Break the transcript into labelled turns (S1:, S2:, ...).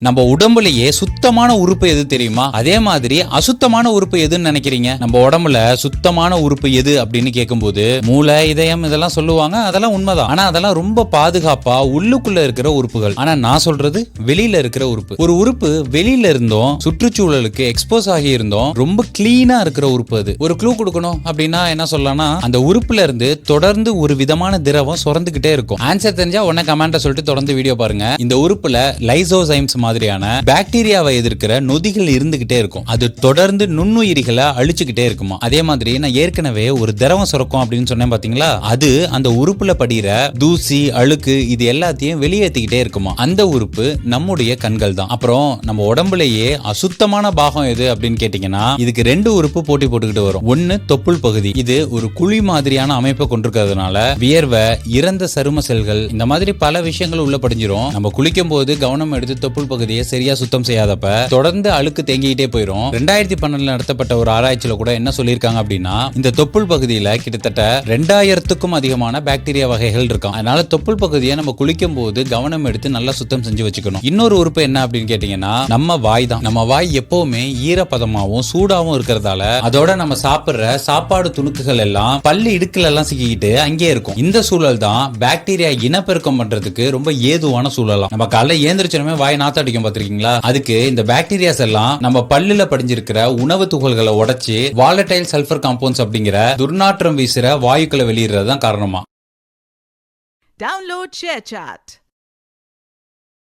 S1: நம்ம உடம்புலயே சுத்தமான உறுப்பு எது தெரியுமா? அதே மாதிரி அசுத்தமான உறுப்பு எதுன்னு நினைக்கிறீங்க? நம்ம உடம்புல சுத்தமான உறுப்பு எது அப்படின்னு கேட்கும்போது மூளை, இதயம் இதெல்லாம் சொல்லுவாங்க. அதெல்லாம் உண்மைதான். ஆனா அதெல்லாம் ரொம்ப பாதுகாப்பா உள்ளுக்குள்ள இருக்கிற உறுப்புகள். ஆனா நான் சொல்றது வெளியில இருக்கிற உறுப்பு. ஒரு உறுப்பு வெளியில இருந்தோம் சுற்றுச்சூழலுக்கு எக்ஸ்போஸ் ஆகி இருந்தோம் ரொம்ப கிளீனா இருக்கிற உறுப்பு அது. ஒரு க்ளூ கொடுக்கணும் அப்படின்னா என்ன சொல்லலாம்னா, அந்த உறுப்புல இருந்து தொடர்ந்து ஒரு விதமான திரவம் சுரந்துகிட்டே இருக்கும். ஆன்சர் தெரிஞ்சா உடனே கமெண்ட்ல சொல்லிட்டு தொடர்ந்து வீடியோ பாருங்க. இந்த உறுப்புல லைசோசைம்ஸ் மாதிரியான பாக்டீரியாவை எதிர்க்கிற நொதிகள் இருந்துகிட்டே இருக்கும். அது தொடர்ந்து நுண்ணுயிரிகளை அழிச்சுக்கிட்டே இருக்குமா. அதே மாதிரி நான் ஏற்கனவே ஒரு திரவம் சுரக்கும் அப்படின்னு சொன்னேன் பாத்தீங்களா, அது அந்த உறுப்புல படிகிற தூசி, அழுக்கு இது எல்லாத்தையும் வெளியேற்றிக்கிட்டே இருக்குமா. அந்த உறுப்பு நம்முடைய கண்கள் தான். அப்புறம் நம்ம உடம்புலயே அசுத்தமான பாகம் எது அப்படின்னு கேட்டீங்கன்னா, இதுக்கு ரெண்டு உறுப்பு போட்டி போட்டுக்கிட்டு வரும். ஒன்னு தொப்புள் பகுதி. இது ஒரு குழி மாதிரியான அமைப்பை கொண்டிருக்கிறதுனால வியர்வை, இறந்த சரும செல்கள் இந்த மாதிரி பல விஷயங்கள் உள்ள படிஞ்சிரும். நம்ம குளிக்கும் போது கவனம் எடுத்து தொப்புள் பகுதியை சரியா சுத்தம் செய்யாதப்ப தொடர்ந்து அழுக்கு தேங்கிட்டே போயிடும். 2012 நடத்தப்பட்ட ஒரு ஆராய்ச்சியில கூட என்ன சொல்லியிருக்காங்க அப்படின்னா, இந்த தொப்புள் பகுதியில கிட்டத்தட்ட 2000க்கும் அதிகமான பாக்டீரியா வகைகள் இருக்கும். அதனால தொப்புள் பகுதியை நம்ம குளிக்கும் போது கவனம் எடுத்து நல்லா சுத்தம் செஞ்சு வச்சுக்கணும். இன்னொரு உறுப்பு என்ன அப்படின்னு கேட்டீங்கன்னா, நம்ம வாய் தான். நம்ம வாய் எப்பவுமே ஈரப்பதமாவும் சூடாவும் இருக்கிறதால அதோட நம்ம சாப்பிடுற சாப்பாடு துணுக்குகள் எல்லாம் பல்லு இடுக்குல எல்லாம் சிக்கிக்கிட்டு அங்கே இருக்கும். இந்த சூழல் தான் பாக்டீரியா இனப்பெருக்கம் பண்றதுக்கு ரொம்ப ஏதுவான சூழலாம். நம்ம காலைல ஏந்திரிச்சோமே வாய் நாத்த அடிக்கும் பாத்திருக்கீங்களா? அதுக்கு இந்த பாக்டீரியாஸ் எல்லாம் நம்ம பல்லுல படிஞ்சிருக்கிற உணவு துகள்களை உடைச்சு வாலடைல் சல்பர் காம்பவுண்ட்ஸ் அப்படிங்கிற துர்நாற்றம் வீசுற வாயுக்களை வெளியிடுறது தான் காரணமா.
S2: Download ShareChat.